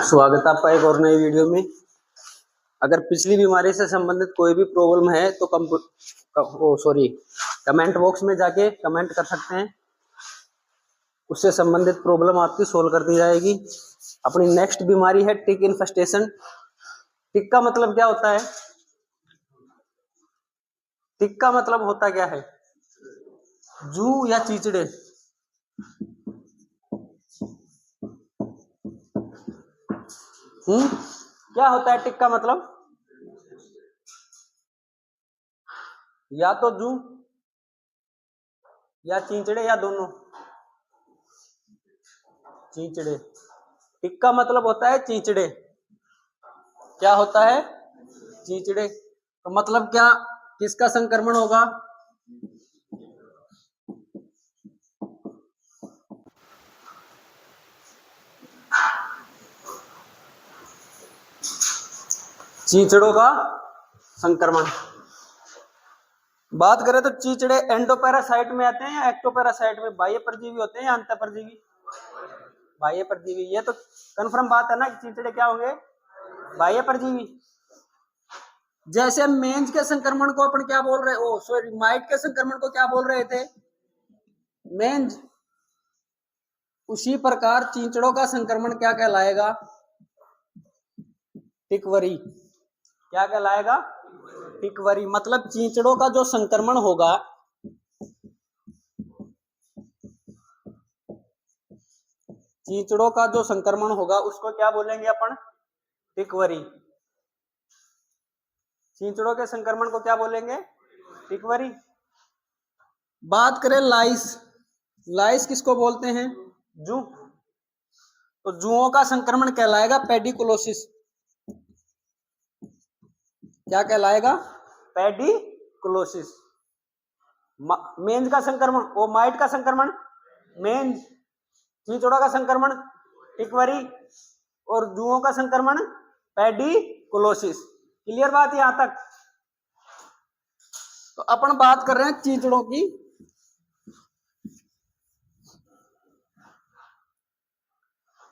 स्वागत है आपका एक और नई वीडियो में। अगर पिछली बीमारी से संबंधित कोई भी प्रॉब्लम है तो कमेंट बॉक्स में जाके कमेंट कर सकते हैं, उससे संबंधित प्रॉब्लम आपकी सोल्व कर दी जाएगी। अपनी नेक्स्ट बीमारी है टिक इन्फेस्टेशन। टिक का मतलब क्या होता है? टिक का मतलब होता क्या है? जू या चीचड़े। क्या होता है टिक का मतलब? या तो जू या चींचड़े या दोनों। चींचड़े। टिक का मतलब होता है चींचड़े। क्या होता है? चींचड़े। तो मतलब क्या, किसका संक्रमण होगा? चींचड़ों का संक्रमण। बात करें तो चींचड़े एंडोपैरासाइट में आते हैं या एक्टोपैरासाइट में? बाह्य परजीवी होते हैं या अंत परजीवी? बाह्य परजीवी। ये तो कंफर्म बात है ना कि चींचड़े क्या होंगे? बाह्य परजीवी। जैसे मेंज के संक्रमण को अपन क्या बोल रहे, माइट के संक्रमण को क्या बोल रहे थे? मेंज। उसी प्रकार चींचड़ों का संक्रमण क्या कहलाएगा? टिकवरी। क्या कहलाएगा? टिकवरी। मतलब चींचड़ों का जो संक्रमण होगा, चींचड़ों का जो संक्रमण होगा उसको क्या बोलेंगे अपन? टिकवरी। चींचड़ों के संक्रमण को क्या बोलेंगे? टिकवरी। बात करें लाइस। लाइस किसको बोलते हैं? जू। तो जुओं का संक्रमण कहलाएगा पेडिकुलोसिस। क्या कहलाएगा? पेडिकुलोसिस। मेंज का संक्रमण, वो माइट का संक्रमण मेंज। चींचड़ों का संक्रमण टिकवरी और जुओं का संक्रमण पेडिकुलोसिस। क्लियर बात यहां तक? तो अपन बात कर रहे हैं चींचड़ों की।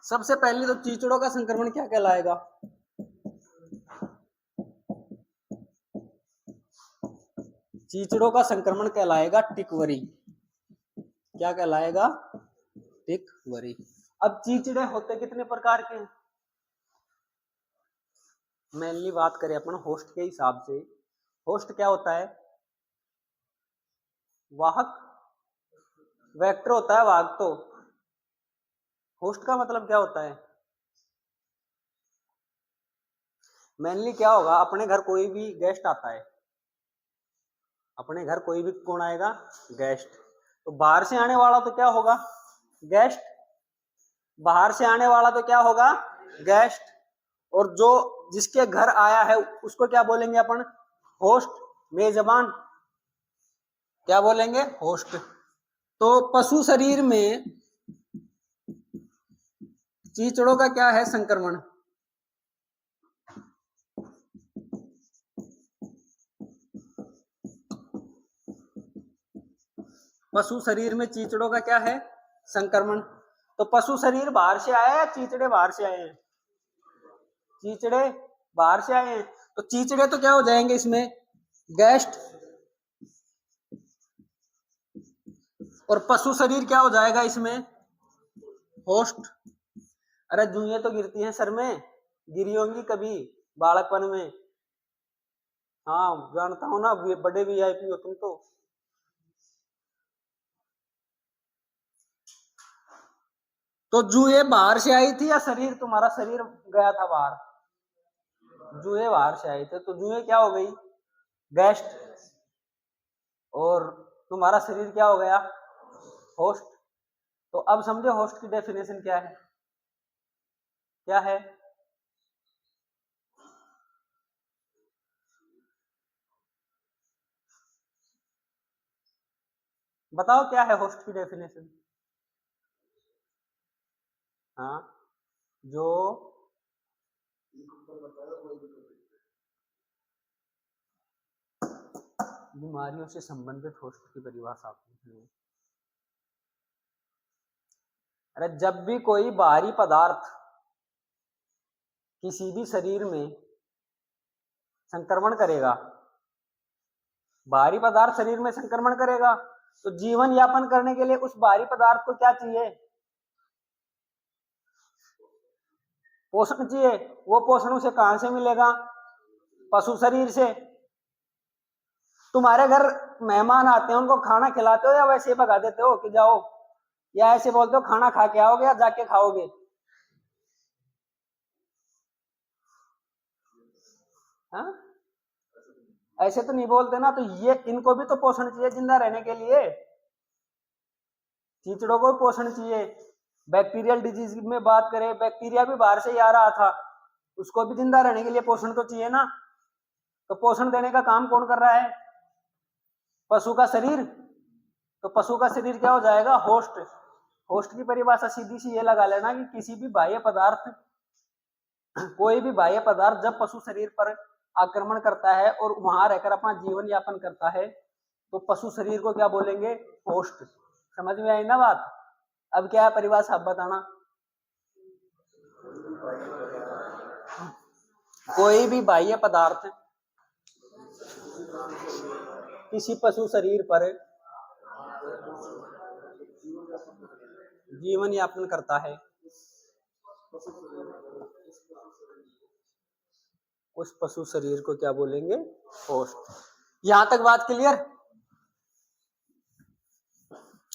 सबसे पहले तो चींचड़ों का संक्रमण क्या कहलाएगा? चींचड़ों का संक्रमण कहलाएगा टिकवरी। क्या कहलाएगा? टिकवरी। अब चींचड़े होते कितने प्रकार के हैं? मेनली बात करें अपन होस्ट के हिसाब से, होस्ट क्या होता है? वाहक। वेक्टर होता है वाहक। तो होस्ट का मतलब क्या होता है? मेनली क्या होगा, अपने घर कोई भी गेस्ट आता है, अपने घर कोई भी कौन आएगा? गेस्ट। तो बाहर से आने वाला तो क्या होगा? गेस्ट। बाहर से आने वाला तो क्या होगा? गेस्ट। और जो जिसके घर आया है उसको क्या बोलेंगे अपन? होस्ट, मेजबान। क्या बोलेंगे? होस्ट। तो पशु शरीर में चींचड़ों का क्या है संक्रमण? पशु शरीर में चींचड़ों का क्या है? संक्रमण। तो पशु शरीर बाहर से आया या चींचड़े बाहर से आए हैं? चींचड़े बाहर से आए हैं। तो चींचड़े तो क्या हो जाएंगे इसमें? गेस्ट। और पशु शरीर क्या हो जाएगा इसमें, होस्ट। अरे जुइयां तो गिरती हैं सर में, गिरी होंगी कभी बालकपन में। हाँ जानता हूं ना, बड़े वीआईपी हो तुम तो। तो जुए बाहर से आई थी या शरीर, तुम्हारा शरीर गया था बाहर? जुए बाहर से आए थे, तो जुए क्या हो गई, गेस्ट। और तुम्हारा शरीर क्या हो गया, होस्ट। तो अब समझो होस्ट की डेफिनेशन क्या है, क्या है? बताओ क्या है होस्ट की डेफिनेशन। हाँ, जो बीमारियों से संबंधित होस्ट की परिभाषा आपने। अरे जब भी कोई बाहरी पदार्थ किसी भी शरीर में संक्रमण करेगा, बाहरी पदार्थ शरीर में संक्रमण करेगा, तो जीवन यापन करने के लिए उस बाहरी पदार्थ को क्या चाहिए, पोषण चाहिए। वो पोषण उसे कहां से मिलेगा, पशु शरीर से। तुम्हारे घर मेहमान आते हैं, उनको खाना खिलाते हो या वैसे ही भगा देते हो कि जाओ, या ऐसे बोलते हो खाना खा के आओगे या जाके खाओगे? हाँ, ऐसे तो नहीं बोलते ना। तो ये इनको भी तो पोषण चाहिए जिंदा रहने के लिए, कीचड़ों को पोषण चाहिए। बैक्टीरियल डिजीज में बात करें, बैक्टीरिया भी बाहर से ही आ रहा था, उसको भी जिंदा रहने के लिए पोषण तो चाहिए ना। तो पोषण देने का काम कौन कर रहा है, पशु का शरीर। तो पशु का शरीर क्या हो जाएगा, होस्ट। होस्ट की परिभाषा सीधी सी ये लगा लेना कि किसी भी बाह्य पदार्थ, कोई भी बाह्य पदार्थ जब पशु शरीर पर आक्रमण करता है और वहां रहकर अपना जीवन यापन करता है, तो पशु शरीर को क्या बोलेंगे, होस्ट। समझ में आई ना बात? अब क्या है परिभाषा, आप बताना। कोई भी बाह्य पदार्थ किसी पशु शरीर पर जीवन यापन करता है, उस पशु शरीर को क्या बोलेंगे, होस्ट। यहां तक बात क्लियर?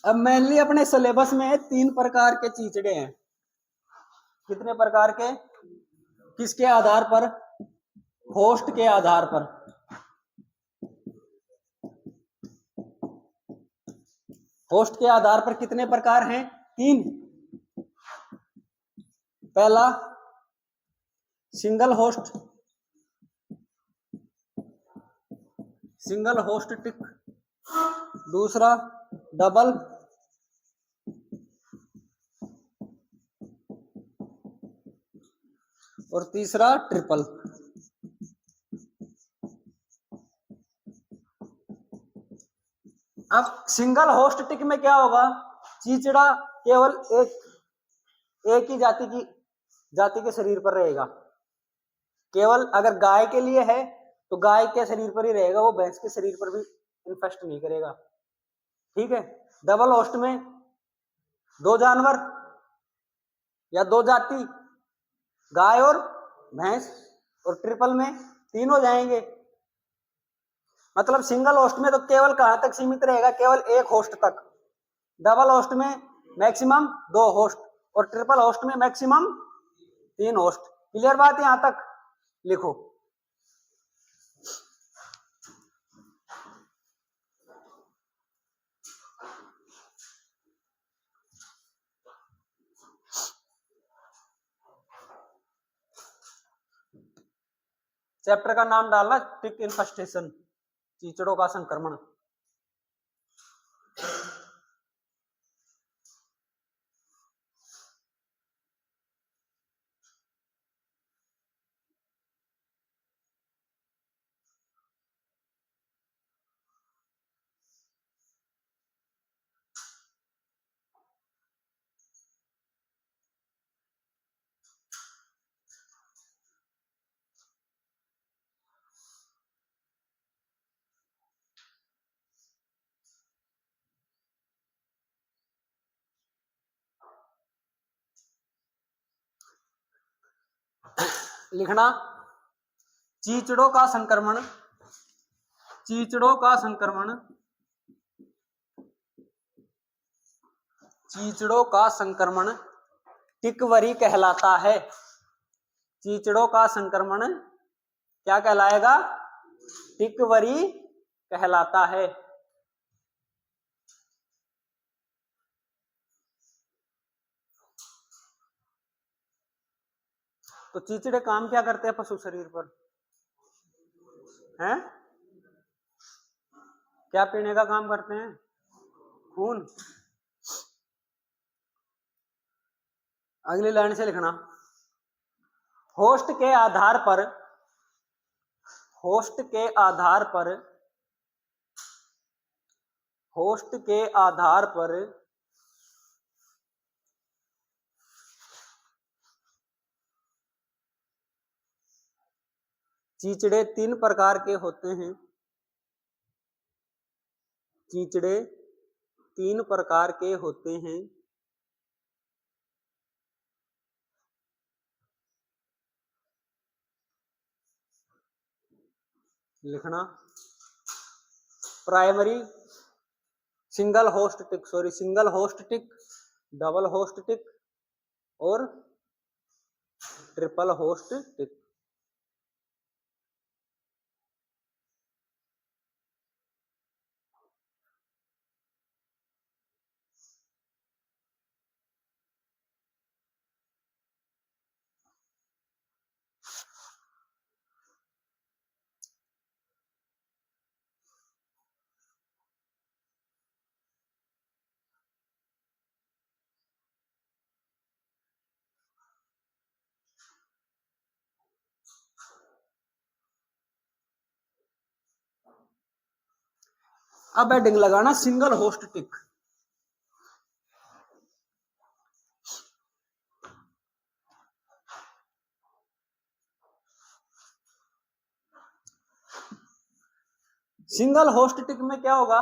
अब मेनली अपने सिलेबस में 3 प्रकार के चीचड़े हैं। कितने प्रकार के, किसके आधार पर, होस्ट के आधार पर। होस्ट के आधार पर कितने प्रकार हैं, 3। पहला सिंगल होस्ट, सिंगल होस्ट टिक। दूसरा डबल, और तीसरा ट्रिपल। अब सिंगल होस्ट टिक में क्या होगा, चीचड़ा केवल एक ही जाति के शरीर पर रहेगा। केवल अगर गाय के लिए है तो गाय के शरीर पर ही रहेगा, वो भैंस के शरीर पर भी इन्फेस्ट नहीं करेगा। ठीक है। डबल होस्ट में 2 जानवर या 2 जाति, गाय और भैंस। और ट्रिपल में 3 हो जाएंगे। मतलब सिंगल होस्ट में तो केवल कहां तक सीमित रहेगा, केवल एक होस्ट तक। डबल होस्ट में मैक्सिमम 2 होस्ट, और ट्रिपल होस्ट में मैक्सिमम 3 होस्ट। क्लियर बात है? यहां तक लिखो। चैप्टर का नाम डालना टिक इन्फेस्टेशन, चीचड़ों का संक्रमण। लिखना चीचड़ों का संक्रमण, चीचड़ों का संक्रमण, चीचड़ों का संक्रमण टिकवरी कहलाता है। चीचड़ों का संक्रमण क्या कहलाएगा? टिकवरी कहलाता है। तो चीचड़े काम क्या करते हैं पशु शरीर पर? हैं? क्या पीने का काम करते हैं? खून। अगली लाइन से लिखना होस्ट के आधार पर, होस्ट के आधार पर, होस्ट के आधार पर चीचड़े 3 प्रकार के होते हैं। चीचड़े 3 प्रकार के होते हैं। लिखना प्राइमरी सिंगल होस्ट टिक, सॉरी सिंगल होस्ट टिक, डबल होस्ट टिक और ट्रिपल होस्ट टिक। अब हेडिंग लगाना सिंगल होस्ट टिक। सिंगल होस्ट टिक में क्या होगा?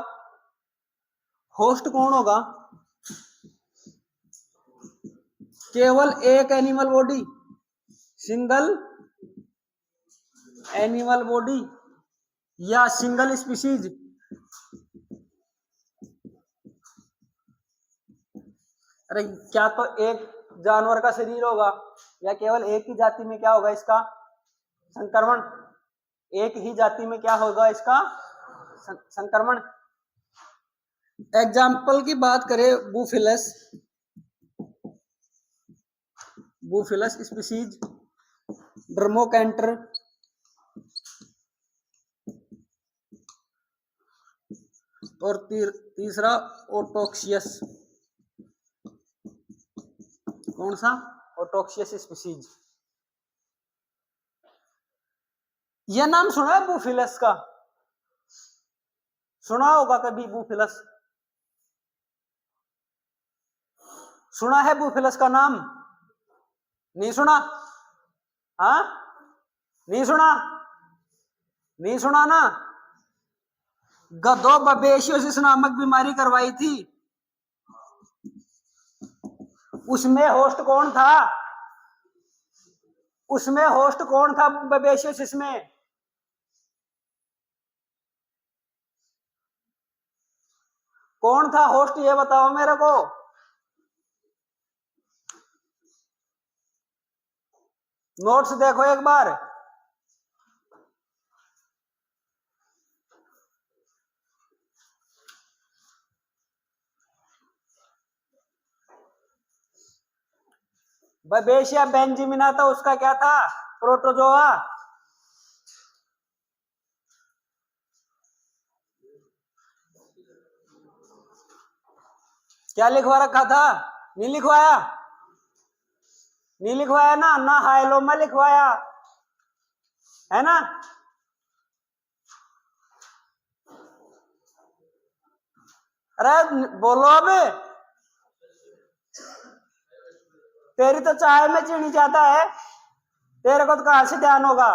होस्ट कौन होगा? केवल एक animal body, single animal body या सिंगल स्पीशीज। अरे क्या तो एक जानवर का शरीर होगा या केवल एक ही जाति में क्या होगा इसका संक्रमण? एक ही जाति में क्या होगा इसका संक्रमण। एग्जाम्पल की बात करें बूफिलस, बूफिलस स्पीशीज, ड्रमोकेंटर, और तीसरा ओटोक्सियस। कौन सा? ओटोक्सियस स्पीशीज। यह नाम सुना है बूफिलस का? सुना होगा कभी बूफिलस? सुना है बूफिलस का नाम? नहीं सुना? हाँ, नहीं सुना? नहीं सुना ना? गधों बबेशियोसिस नामक बीमारी करवाई थी, उसमें होस्ट कौन था? उसमें होस्ट कौन था बबेशियोसिस में? कौन था होस्ट, ये बताओ मेरे को। नोट्स देखो एक बार। बबेशिया बेंजामिना था, उसका क्या था? प्रोटोजोआ। क्या लिखवा रखा था? नहीं लिखवाया? नहीं लिखवाया ना? ना हाइलोमा लिखवाया है ना? अरे बोलो अब, तेरी तो चाय में चीनी ज्यादा है, तेरे को तो कहां से ध्यान होगा?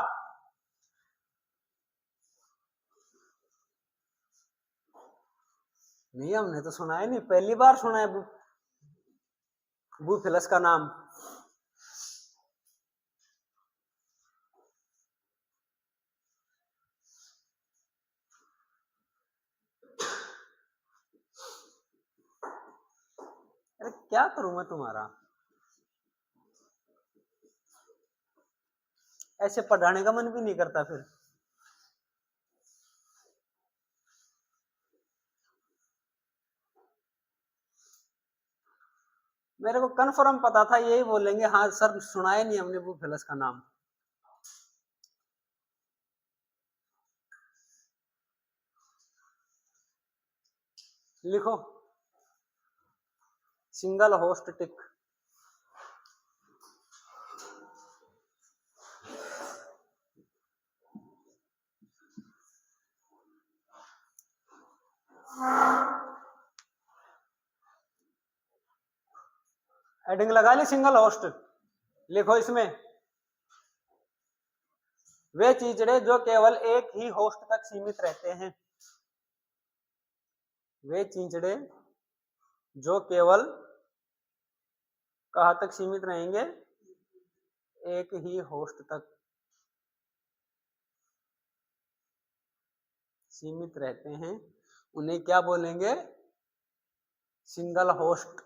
नहीं, हमने तो सुना है नहीं, पहली बार सुना है बूफिलस का नाम। क्या करूं मैं तुम्हारा? ऐसे पढ़ाने का मन भी नहीं करता फिर। मेरे को कन्फर्म पता था यही बोलेंगे, हाँ सर सुनाया नहीं हमने बुफेलस का नाम। लिखो सिंगल होस्ट टिक। हेडिंग लगा ली सिंगल होस्ट। लिखो इसमें वे चीजड़े जो केवल एक ही होस्ट तक सीमित रहते हैं। वे चीजड़े जो केवल कहाँ तक सीमित रहेंगे? एक ही होस्ट तक सीमित रहते हैं, उन्हें क्या बोलेंगे? Single host.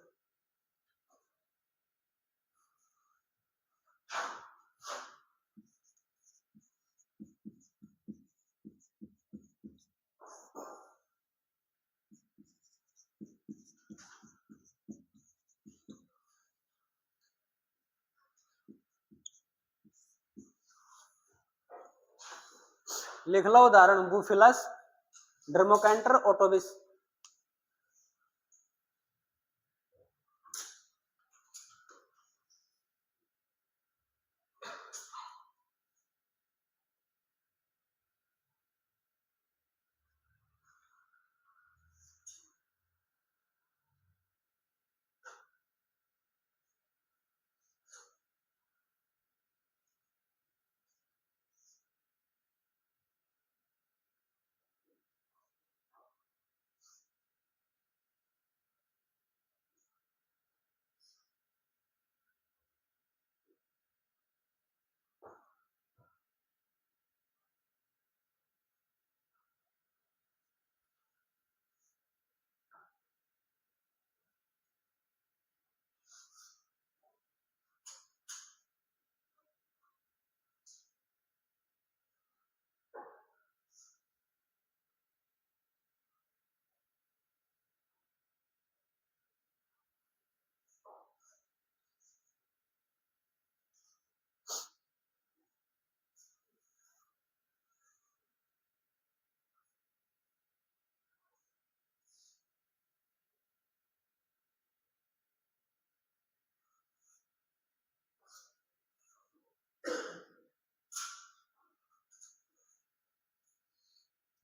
लिख लो उदाहरण, बुफिलस ड्रमोकेंटर ओटोबिस।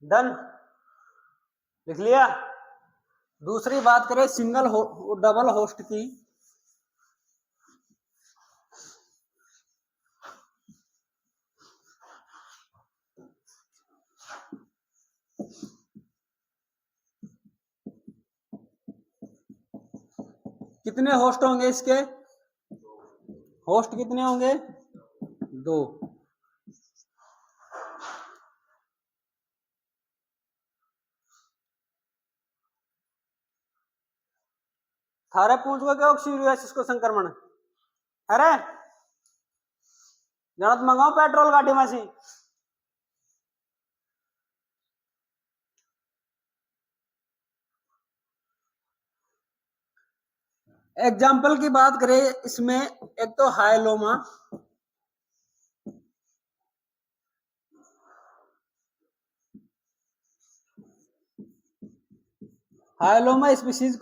डन, लिख लिया। दूसरी बात करें डबल होस्ट की। कितने होस्ट होंगे इसके? होस्ट कितने होंगे? 2। थारे पूछ को क्या ऑक्सीरियसिस को संक्रमण? अरे जनत मंगाओ पेट्रोल गाड़ी में सी। एग्जाम्पल की बात करें इसमें, एक तो हाइलोमा, हाइलोमा स्पीशीज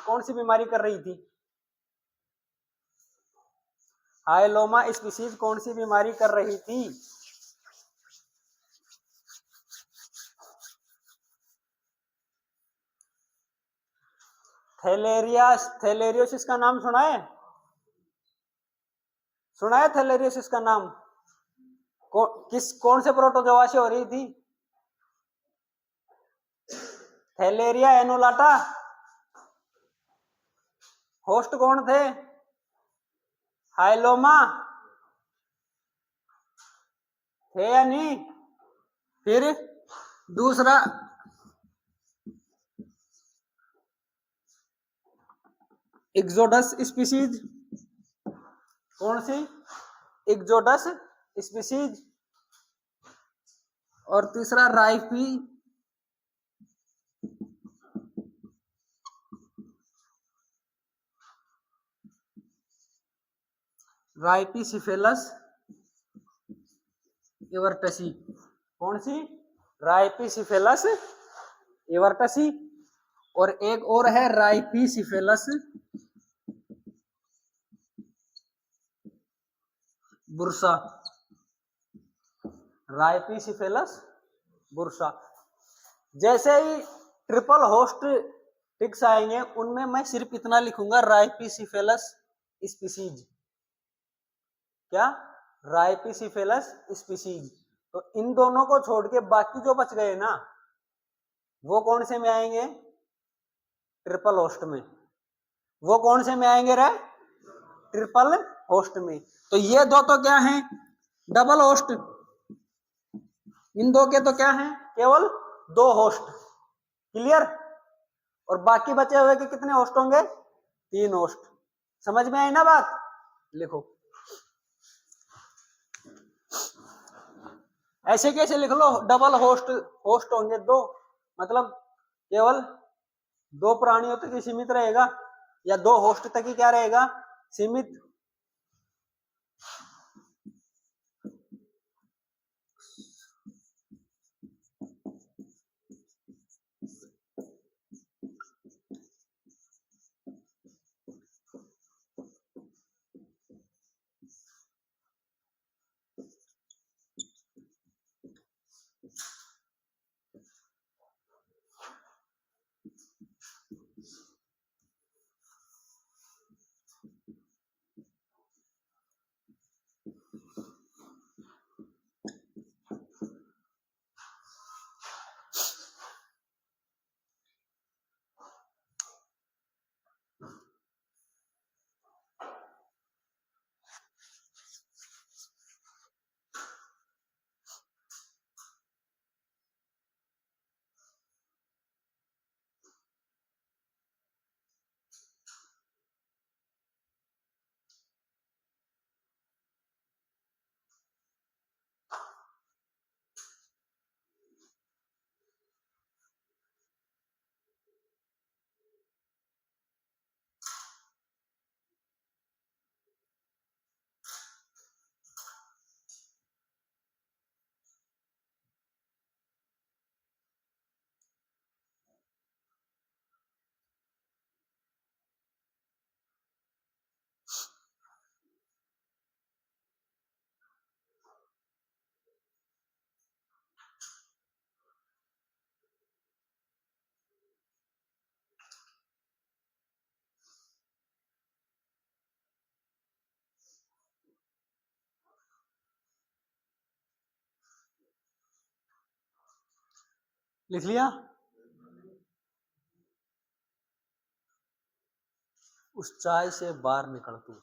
कौन सी बीमारी कर रही थी? हाइलोमा स्पीशीज कौन सी बीमारी कर रही थी? थैलेरियोसिस का नाम सुना है? सुना है थैलेरियोसिस का नाम? कौन से प्रोटोजोआ से हो रही थी? थैलेरिया एनोलाटा। होस्ट कौन थे? हाइलोमा थे या नहीं? फिर दूसरा, एक्सोडस स्पीसीज, कौन सी? Exodus species. और तीसरा राइफी राइपिसिफेलस एवर्टसी। कौन सी? राइपिसिफेलस एवर्टसी। और एक और है राइपिसिफेलस बुर्सा। राइपिसिफेलस बुर्सा। जैसे ही ट्रिपल होस्ट टिक्स आएंगे उनमें मैं सिर्फ इतना लिखूंगा, राइपिसिफेलस स्पीसीज। क्या? राइपिसिफेलस स्पीसीज। तो इन दोनों को छोड़ के बाकी जो बच गए ना, वो कौन से में आएंगे? ट्रिपल होस्ट में। वो कौन से में आएंगे रे? ट्रिपल होस्ट में। तो ये दो तो क्या है? Double host. इन दो के तो क्या है? केवल दो होस्ट। क्लियर? और बाकी बचे हुए के कितने होस्ट होंगे? 3 होस्ट। समझ में आई ना बात? लिखो। ऐसे कैसे लिख लो? डबल होस्ट, होस्ट होंगे दो, मतलब केवल दो प्राणियों तक ही सीमित रहेगा, या दो होस्ट तक ही क्या रहेगा? सीमित। लिख लिया? उस चाय से बाहर निकल तू।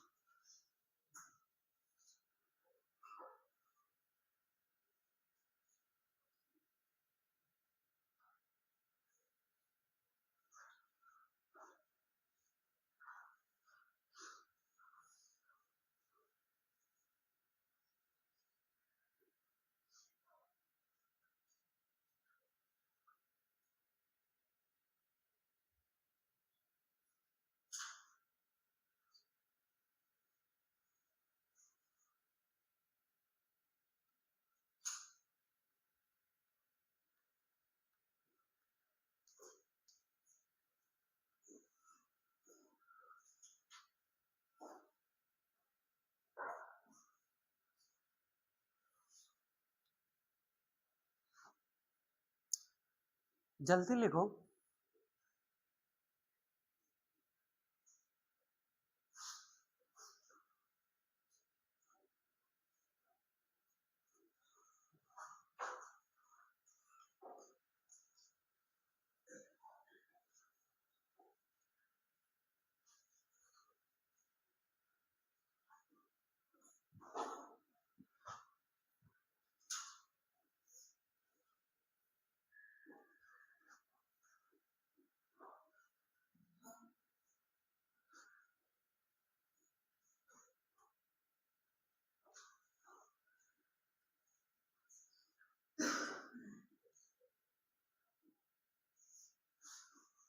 जल्दी लिखो।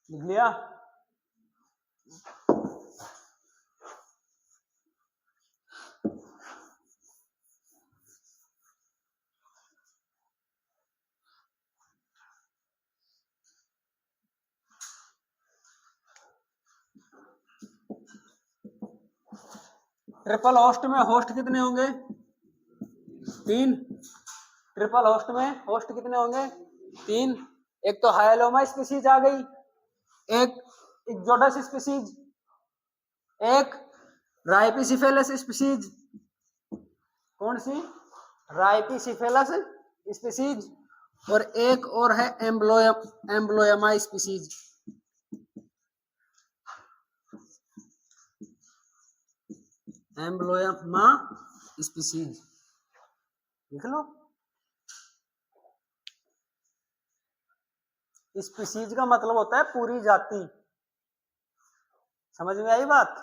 लिख लिया। ट्रिपल होस्ट में होस्ट कितने होंगे? 3। ट्रिपल होस्ट में होस्ट कितने होंगे? 3। एक तो हाइलोमा स्पीसीज आ गई, एक इक्जोडस स्पीसीज, एक राइपिसिफेलस स्पीसीज। कौन सी? राइपिसिफेलस स्पीसीज। और एक और है एम्ब्लोयमा स्पीसीज। एम्ब्लोयमा स्पीसीज लिख लो। स्पीसीज का मतलब होता है पूरी जाति। समझ में आई बात?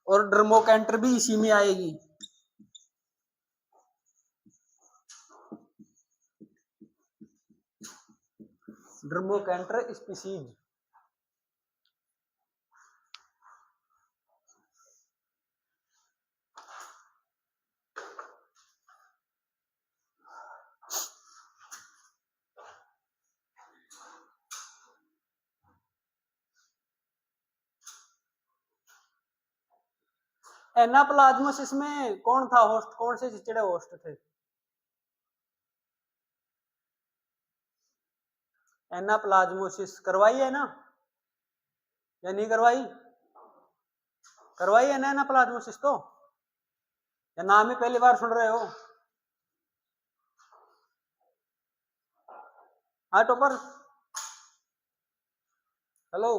और ड्रमोकेंटर भी इसी में आएगी। ड्रमोकेंटर स्पीसीज। एनाप्लाज्मोसिस में कौन था होस्ट? कौन से चिचड़े होस्ट थे? एनाप्लाज्मोसिस करवाई है ना या नहीं करवाई? करवाई है ना एनाप्लाज्मोसिस तो, या नाम ही पहली बार सुन रहे हो? हाँ टॉपर, हेलो।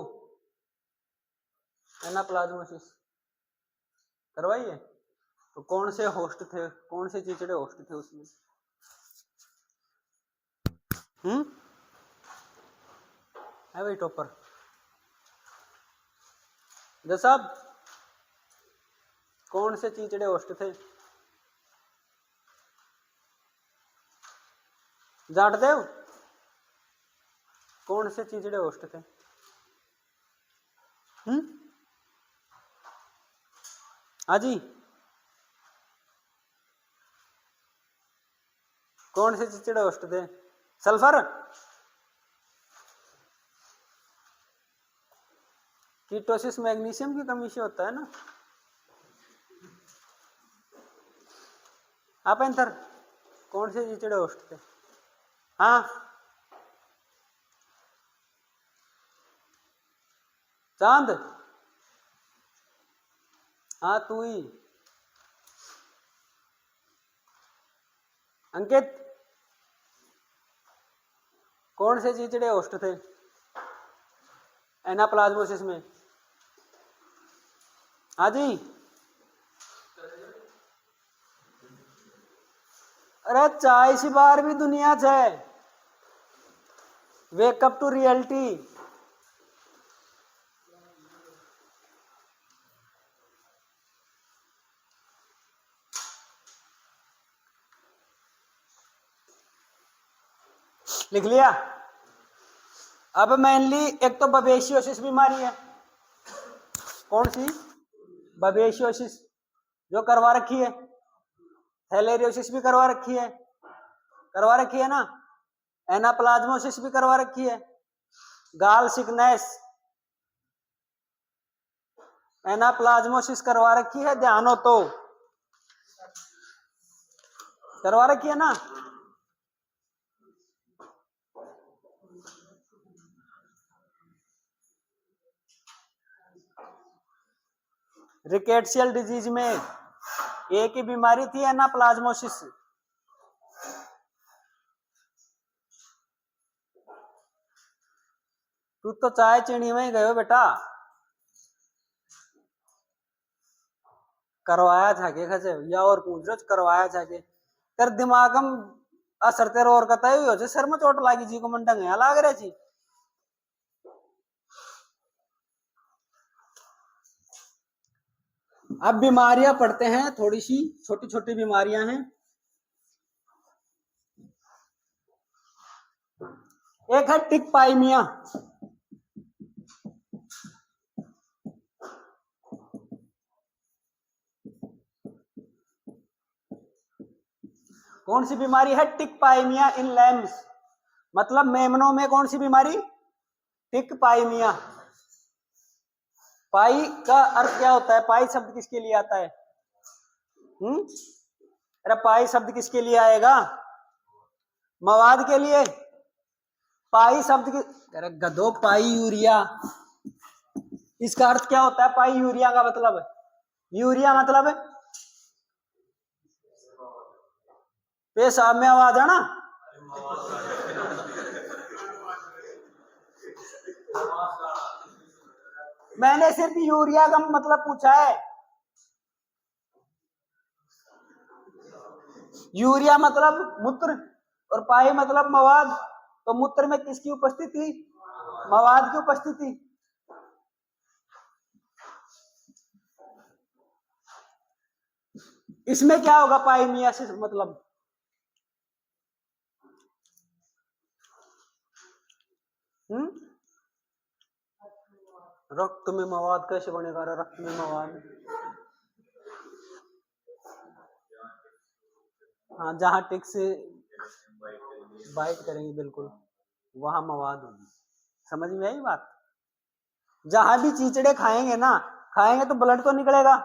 एनाप्लाज्मोसिस करवाई है? तो कौन से होस्ट थे, कौन से चिचड़े होस्ट थे उसमें? है भाई टॉपर साहब, कौन से चिचड़े होस्ट थे? जाट देव, कौन से चिचड़े होस्ट थे? हाँ जी, कौन से चिचड़े होस्ट थे? सल्फर, कीटोसिस मैग्नीशियम की कमी से होता है ना। आप एंथर, कौन से चिचड़े होस्ट थे? हाँ चांद, हाँ तू ही। अंकित, कौन से चिचड़े होस्ट थे एनाप्लाज्मोसिस में? हाँ जी। अरे 40 बार भी दुनिया है। Wake up to reality. लिख लिया। अब मेनली एक तो बबेशियोसिस बीमारी है। कौन सी? बबेशियोसिस, जो करवा रखी है। थैलेरियोसिस भी करवा रखी है, करवा रखी है ना। एनाप्लाज्मोसिस भी करवा रखी है। गाल सिकनेस, एनाप्लाज्मोसिस करवा रखी है, ध्यान हो तो। करवा रखी है ना। रिकेट्सियल डिजीज में एक ही बीमारी थी, एनाप्लाज्मोसिस। तू तो चाय चीनी में ही गए हो बेटा। करवाया था के खचे या और पूछ रहे करवाया था के? तेरे दिमाग में असर तेरे और कता ही हो, सर में चोट लागी जी को मन ढंग लाग रहे जी। अब बीमारियां पढ़ते हैं, थोड़ी सी छोटी छोटी बीमारियां हैं। एक है टिक पाइमिया। कौन सी बीमारी है? टिकपाइमिया इन लैम्स, मतलब मेमनों में कौन सी बीमारी? टिकपाइमिया। पाई का अर्थ क्या होता है? पाई शब्द किसके लिए आता है? अरे पाई शब्द किसके लिए आएगा? मवाद के लिए। पाई शब्द की, अरे गधो, पाई यूरिया, इसका अर्थ क्या होता है? पाई यूरिया का मतलब, यूरिया मतलब पेशाब में आवाज है ना। मैंने सिर्फ यूरिया का मतलब पूछा है। यूरिया मतलब मूत्र और पाई मतलब मवाद, तो मूत्र में किसकी उपस्थिति? मवाद की उपस्थिति। इसमें क्या होगा? पाइमियासिस मतलब रक्त में मवाद कैसे बनेगा? रक्त में मवाद, हाँ, जहां टिक से बाइट करेंगे बिल्कुल वहां मवाद होगी। समझ में आई बात? जहां भी चीचड़े खाएंगे ना, खाएंगे तो ब्लड तो निकलेगा।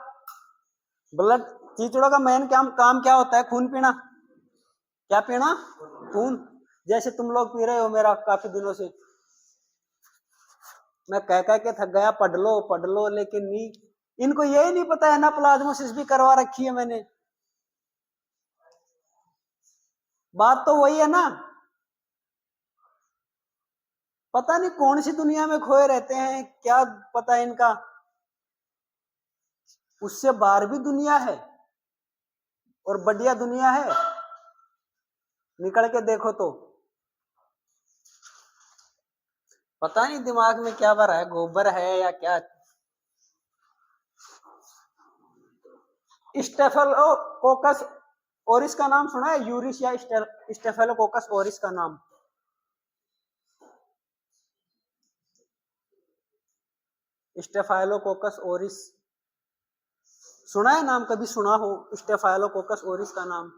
ब्लड, चीचड़ों का मेन काम क्या होता है? खून पीना। क्या पीना? खून। जैसे तुम लोग पी रहे हो मेरा काफी दिनों से, मैं कह के थक गया पढ़ लो, लेकिन नहीं, इनको यही नहीं पता है ना, प्लाज्मोसिस भी करवा रखी है मैंने। बात तो वही है ना। पता नहीं कौन सी दुनिया में खोए रहते हैं, क्या पता है इनका। उससे बाहर भी दुनिया है और बढ़िया दुनिया है, निकल के देखो तो। पता नहीं दिमाग में क्या भरा है, गोबर है या क्या। स्टेफिलोकोकस ओरिस का नाम सुना है? यूरिस या स्टेफिलोकोकस ओरिस का नाम? स्टेफाइलोकोकस ओरिस सुना है नाम? कभी सुना हो स्टेफाइलोकोकस ओरिस का नाम?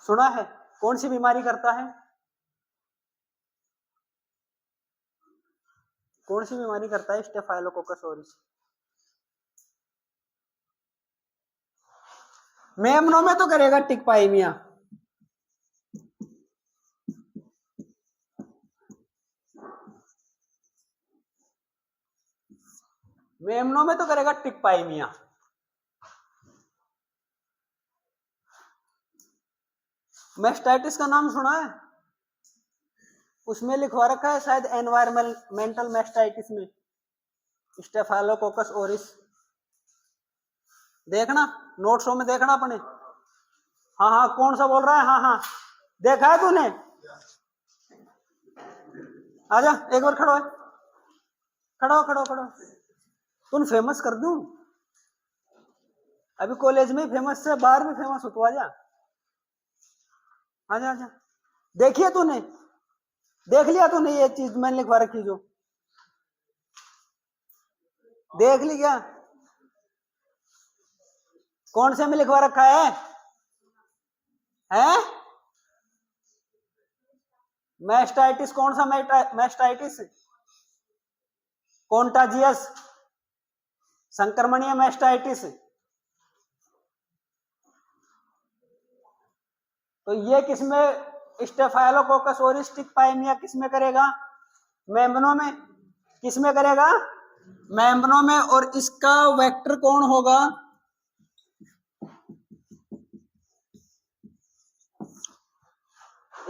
सुना है? कौन सी बीमारी करता है? कौन सी बीमारी करता है स्टेफाइलोकोकस ओरिस? मेमनों में तो करेगा टिकपाइमिया। मेमनों में तो करेगा टिकपाइमिया। मैस्टाइटिस का नाम सुना है? उसमें लिखवा रखा है शायद एनवायरमेंटल मैस्टाइटिस में स्टेफाइलोकोकस ओरिस। देखना नोट्सों में, देखना अपने। हाँ हाँ, कौन सा बोल रहा है? हाँ हाँ, देखा है तूने? आजा एक बार खड़ो है, खड़ो खड़ो खड़ो। तुम फेमस कर दूं? अभी कॉलेज में फेमस से बाहर भी फेमस हो, तो आजा आजा आजा। देखिए तूने, देख लिया तूने ये चीज मैंने लिखवा रखी जो? देख ली क्या? कौन से में लिखवा रखा है? हैं? मैस्टाइटिस? कौन सा मैस्टाइटिस? कॉन्टाजियस संक्रमणीय मैस्टाइटिस। तो ये किसमें? स्टेफाइलोकोकस ओरिस टिकपाइमिया किसमें करेगा? मेम्ब्रेनों में। किसमें करेगा? मेम्ब्रेनों में। और इसका वेक्टर कौन होगा?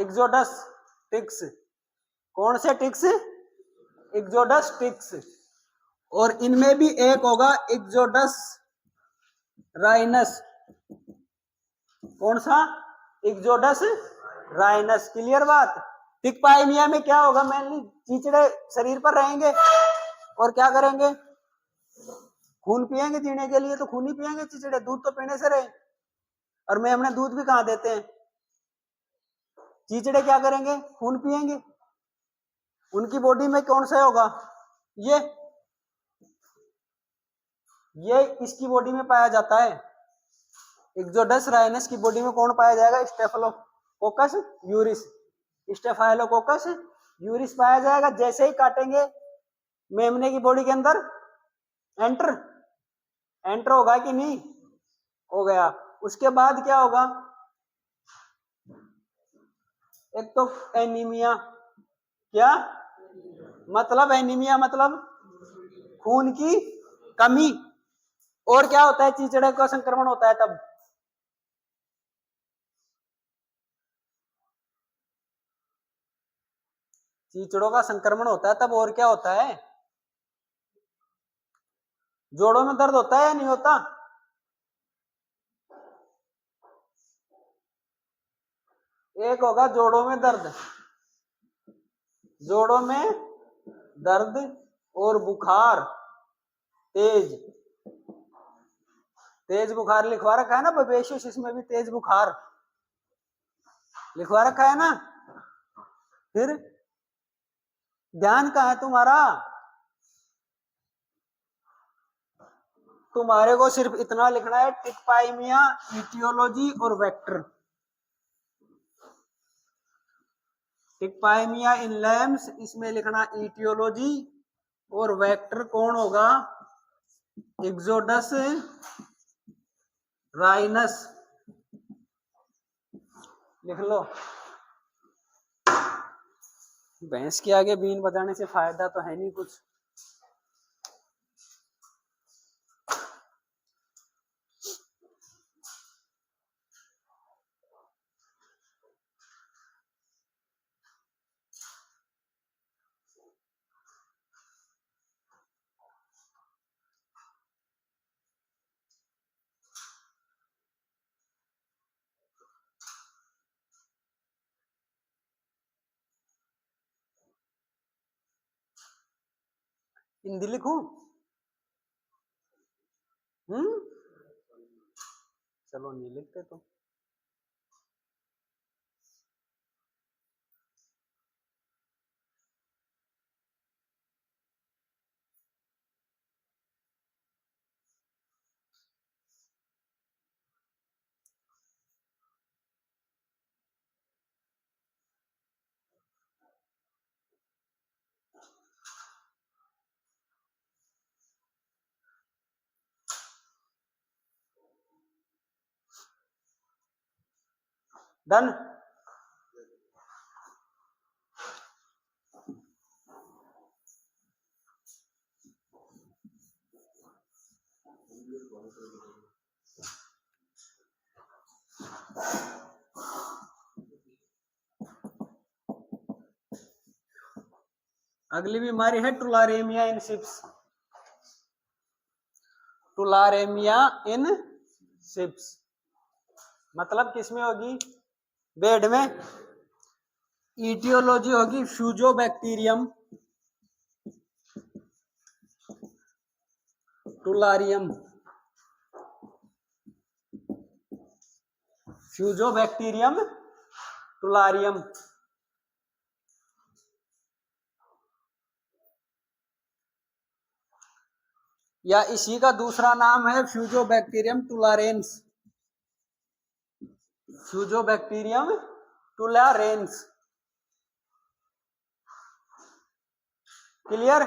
Ixodes ticks. कौन से टिक्स? Exodus ticks. और इनमें भी एक होगा एक्सोडस राइनस। कौन सा? एक्सोडस राइनस। क्लियर बात? टिकपाइमिया में क्या होगा? मेनली चीचड़े शरीर पर रहेंगे और क्या करेंगे? खून पिएंगे जीने के लिए, तो खून ही पिएंगे चिचड़े, दूध तो पीने से रहे। और मैं हमने दूध भी कहाँ देते हैं? चिचड़े क्या करेंगे? खून पिएंगे। उनकी बॉडी में कौन सा होगा? ये इसकी बॉडी में पाया जाता है। एक्सोडस राइनस की बॉडी में कौन पाया जाएगा? स्टेफिलोकोकस यूरिस, स्टेफाइलोकोकस यूरिस पाया जाएगा। जैसे ही काटेंगे मेमने की बॉडी के अंदर एंटर होगा कि नहीं? हो गया। उसके बाद क्या होगा? एक तो एनीमिया, क्या मतलब? एनीमिया मतलब खून की कमी। और क्या होता है? चीचड़े का संक्रमण होता है तब। चीचड़ों का संक्रमण होता है तब। और क्या होता है? जोड़ों में दर्द होता है या नहीं होता? एक होगा जोड़ों में दर्द, जोड़ों में दर्द और बुखार, तेज बुखार लिखवा रखा है ना बबेशियस, इसमें भी तेज बुखार लिखवा रखा है ना। फिर ध्यान कहाँ है तुम्हारा? तुम्हारे को सिर्फ इतना लिखना है, टिकपाइमिया, इटियोलॉजी और वेक्टर। टिकपाइमिया इन लैम्स, इसमें लिखना इटियोलॉजी, और वेक्टर कौन होगा? एक्सोडस राइनस। लिख लो। भैंस के आगे बीन बजाने से फायदा तो है नहीं कुछ। हिंदी लिखूं? चलो नहीं लिखते तो। डन। अगली बीमारी है टुलारेमिया इन शिप्स। टुलारेमिया इन शिप्स मतलब किसमें होगी? बेड में। ईटियोलॉजी होगी फ्यूजोबैक्टीरियम टुलारियम, फ्यूजोबैक्टीरियम टुलारियम। या इसी का दूसरा नाम है फ्यूजोबैक्टीरियम टुलारेंस, फ्यूजोबैक्टीरियम टुलारेंस। क्लियर?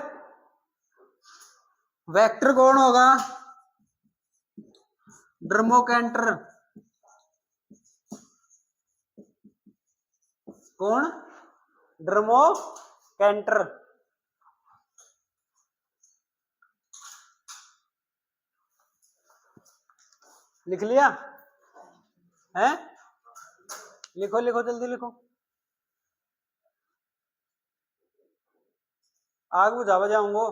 वेक्टर कौन होगा? ड्रमोकेंटर। कौन? ड्रमोकेंटर। लिख लिया है? लिखो लिखो जल्दी लिखो। आग बुझा बजाऊंगो।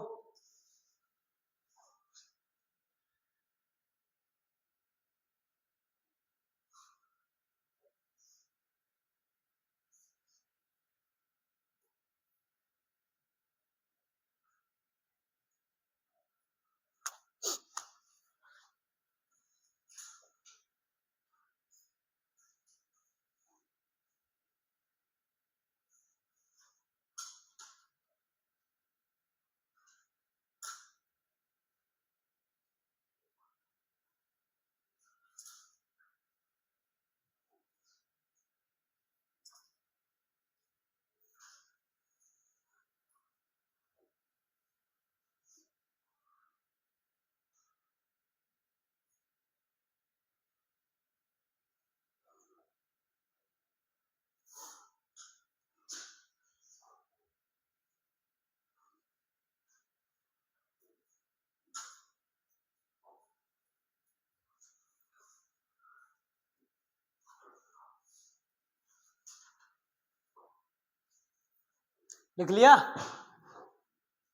लिख लिया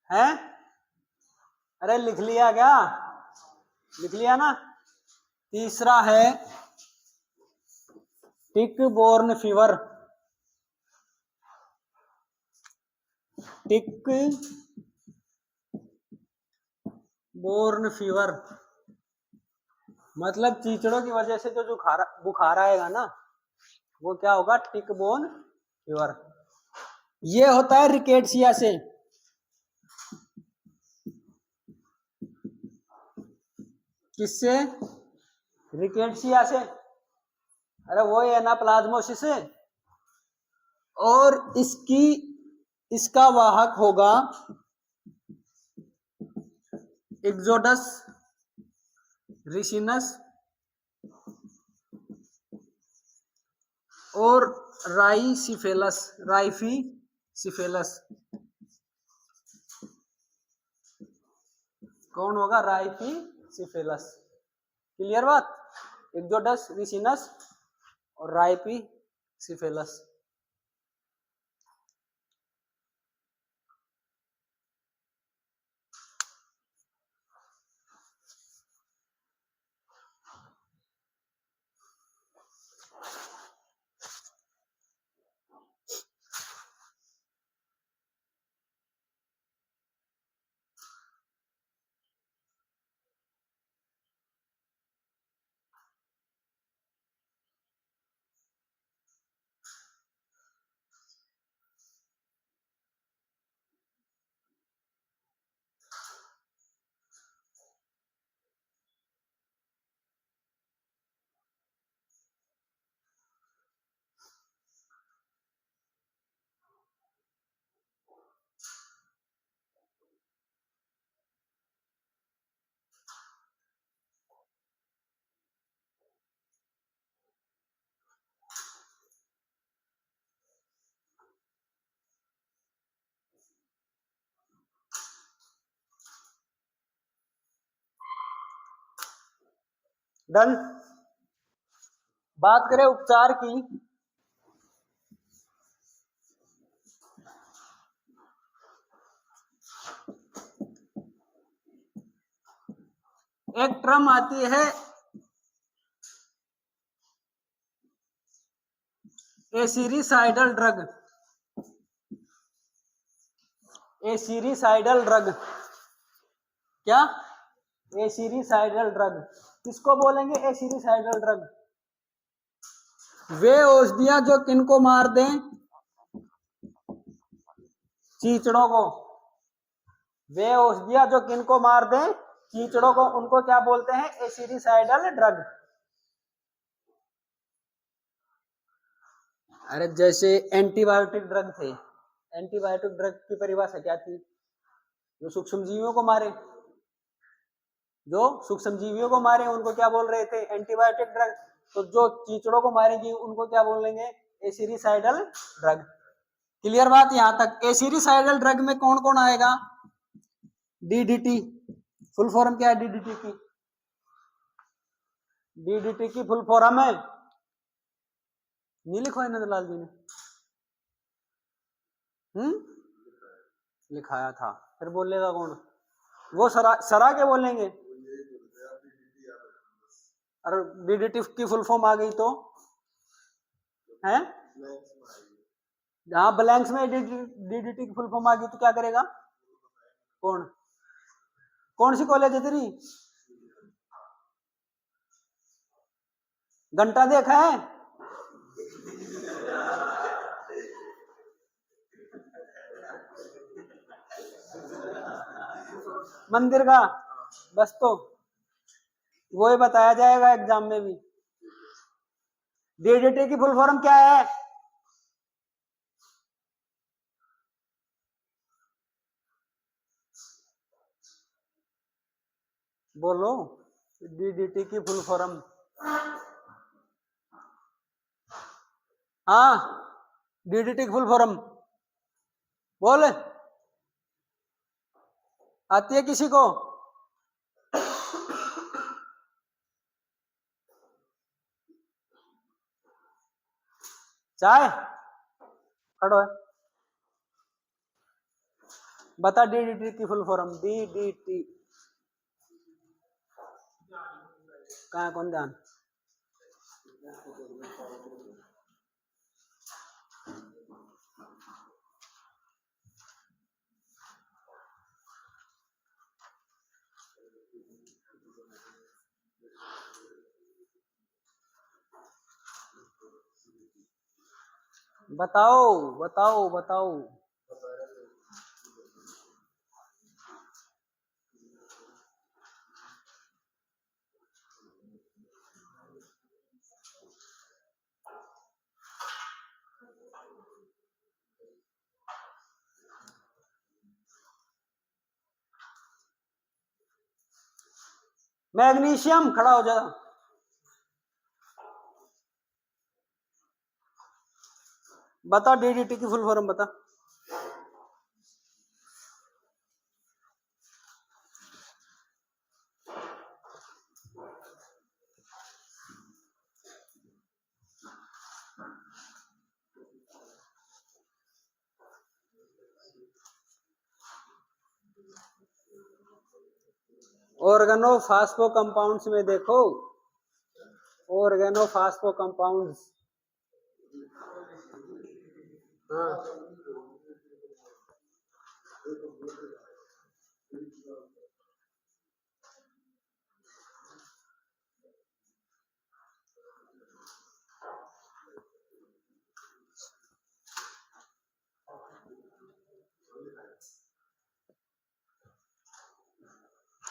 है? अरे लिख लिया क्या? लिख लिया ना। तीसरा है टिक बोर्न फीवर। टिक बोर्न फीवर मतलब चीचड़ों की वजह से जो बुखार आएगा ना, वो क्या होगा? टिक बोर्न फीवर। ये होता है रिकेट्सिया से। किससे? रिकेट्सिया से। अरे वो है ना प्लाज्मोसिस से। और इसका वाहक होगा एक्सोडस रिसिनस और राइफीसिफेलस। कौन होगा? राइफीसिफेलस। क्लियर बात? एक्सोडस रिसिनस और राइफीसिफेलस। डन। बात करें उपचार की। एक टर्म आती है एसिरिसाइडल ड्रग। एसिरिसाइडल ड्रग क्या? एसिरिसाइडल ड्रग। किसको बोलेंगे एसिरिसाइडल ड्रग? वे औषधियां जो किनको मार दें? चीचड़ों को। वे औषधियां जो किनको मार दें? चीचड़ों को। उनको क्या बोलते हैं? एसिरिसाइडल ड्रग। अरे जैसे एंटीबायोटिक ड्रग थे। एंटीबायोटिक ड्रग की परिभाषा क्या थी? जो सूक्ष्म जीवियों को मारे। जो सूक्ष्म जीवियों को मारे उनको क्या बोल रहे थे? Antibiotic drug. तो जो चीचड़ों को मारेगी उनको क्या बोलेंगे? एसिरिसाइडल ड्रग। क्लियर बात यहां तक? एसिरिसाइडल ड्रग में कौन कौन आएगा? डीडीटी। फुल फॉर्म क्या है डीडीटी की? डीडीटी की फुल फॉर्म है, नहीं लिखवाया नंदलाल जी ने? लिखाया था। फिर बोलेगा कौन? वो सरा के बोलेंगे। और डीडीटी की फुल फॉर्म आ गई तो है? जहां ब्लैंक्स में डीडीटी की फुल फॉर्म आ गई तो क्या करेगा? कौन? कौन सी कॉलेज है तेरी? घंटा देखा है? मंदिर का? बस तो वो ही बताया जाएगा एग्जाम में भी। डीडीटी की फुल फॉर्म क्या है? बोलो। डीडीटी की फुल फॉर्म। हाँ, डीडीटी की फुल फॉर्म बोल। आती है किसी को? चाय खड़ो है। बता डीडीटी की फुल फॉर्म। डीडीटी कहाँ है, कौन ध्यान? बताओ बताओ बताओ। मैग्नीशियम, खड़ा हो जा। बता डीडीटी की फुल फॉर्म बता। ऑर्गेनो फास्फो कंपाउंड्स में देखो, ऑर्गेनो फास्फो कंपाउंड्स। हाँ,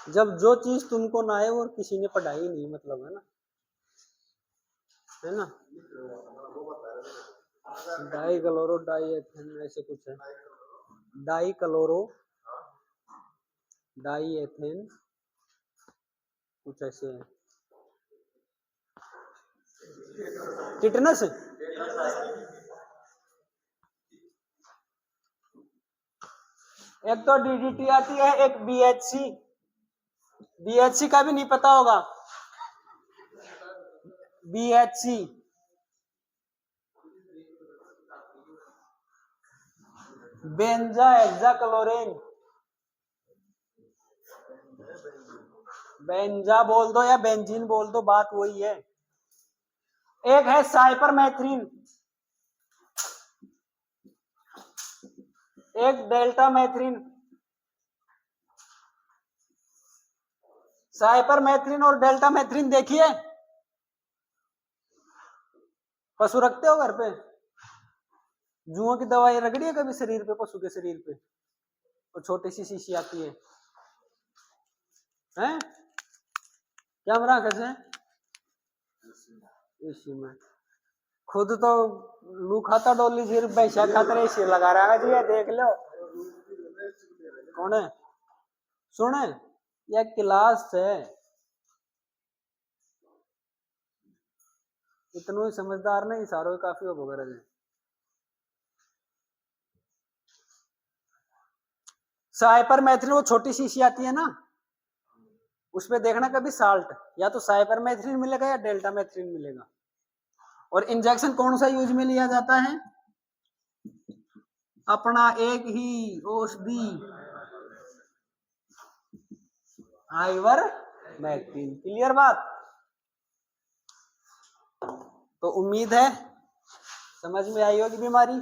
जब जो चीज तुमको ना आए वो किसी ने पढ़ाई नहीं, मतलब है ना, है ना। डाई क्लोरो डाई एथेन ऐसे कुछ है, डाई क्लोरो डाई एथेन कुछ ऐसे है। टिटनस, एक तो डीडीटी आती है, एक बीएचसी। बीएचसी का भी नहीं पता होगा। बीएचसी बेंजा हेक्साक्लोरीन। बेंजा बोल दो या बेंजीन बोल दो, बात वही है। एक है साइपरमेथ्रिन, एक डेल्टा मैथ्रिन। साइपरमेथ्रिन और डेल्टा मैथ्रिन देखिए। पशु रखते हो घर पे? जुओं की दवाई रगड़ी है कभी शरीर पे, पशु के शरीर पे? और छोटी सी शीशी आती है, हैं? क्या मरा कैसे इसी में? खुद तो लू खाता डोली, फिर भैंसा खातर इसी लगा रहा है जी, ये देख लो। कौन है? सुने, यह क्लास है, इतनो ही समझदार नहीं, सारो ही काफी हो वगैरह है। साइपरमेथ्रिन वो छोटी शीशी आती है ना, उसमें देखना कभी साल्ट, या तो साइपरमेथ्रिन मिलेगा या डेल्टा मैथ्रिन मिलेगा। और इंजेक्शन कौन सा यूज में लिया जाता है? अपना एक ही औषधि, आइवरमेक्टिन। क्लियर बात? तो उम्मीद है समझ में आई होगी बीमारी।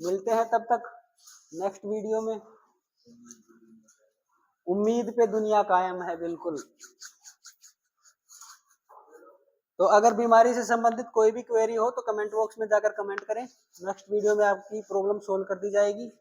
मिलते हैं तब तक नेक्स्ट वीडियो में। उम्मीद पे दुनिया कायम है, बिल्कुल। तो अगर बीमारी से संबंधित कोई भी क्वेरी हो तो कमेंट बॉक्स में जाकर कमेंट करें, नेक्स्ट वीडियो में आपकी प्रॉब्लम सोल्व कर दी जाएगी।